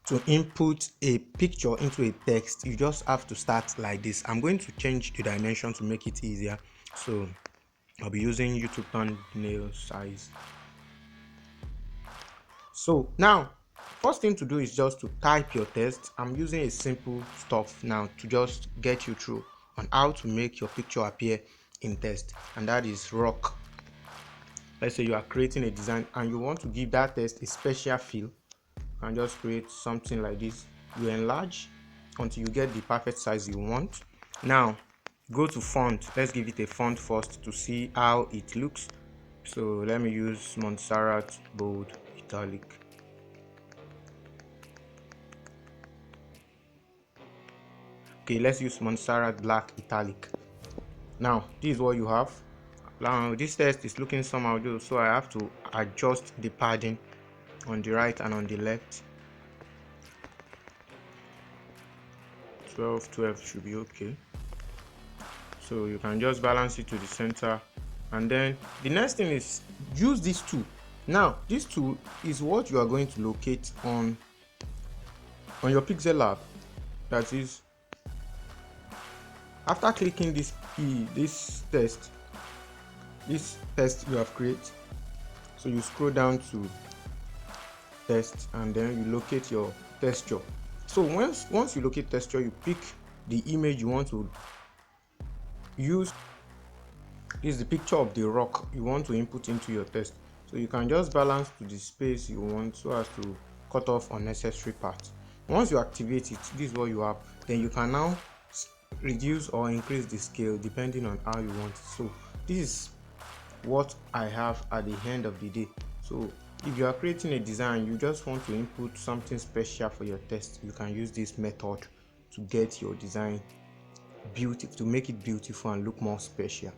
to input a picture into a text, you just have to start like this. I'm going to change the dimension to make it easier, so I'll be using YouTube thumbnail size. So now, first thing to do is just to type your text. I'm using a simple stuff now to just get you through on how to make your picture appear in text, and that is rock. Let's say you are creating a design and you want to give that text a special feel. You can just create something like this. You enlarge until you get the perfect size you want. Now go to font. Let's give it a font first to see how it looks. So let me use Montserrat bold italic. Okay, let's use Montserrat black italic. Now this is what you have. Now this text is looking somehow though, so I have to adjust the padding on the right and on the left. 12 should be okay. So you can just balance it to the center, and then the next thing is use this tool. Now this tool is what you are going to locate on your Pixellab. That is, after clicking this test you have created, so you scroll down to test and then you locate your texture. So once you locate texture, you pick the image you want to use. This is the picture of the rock you want to input into your text, so you can just balance to the space you want so as to cut off unnecessary parts. Once you activate it, this is what you have. Then you can now reduce or increase the scale depending on how you want it. So this is what I have at the end of the day. So if you are creating a design, you just want to input something special for your text, you can use this method to get your design beautiful, to make it beautiful and look more special.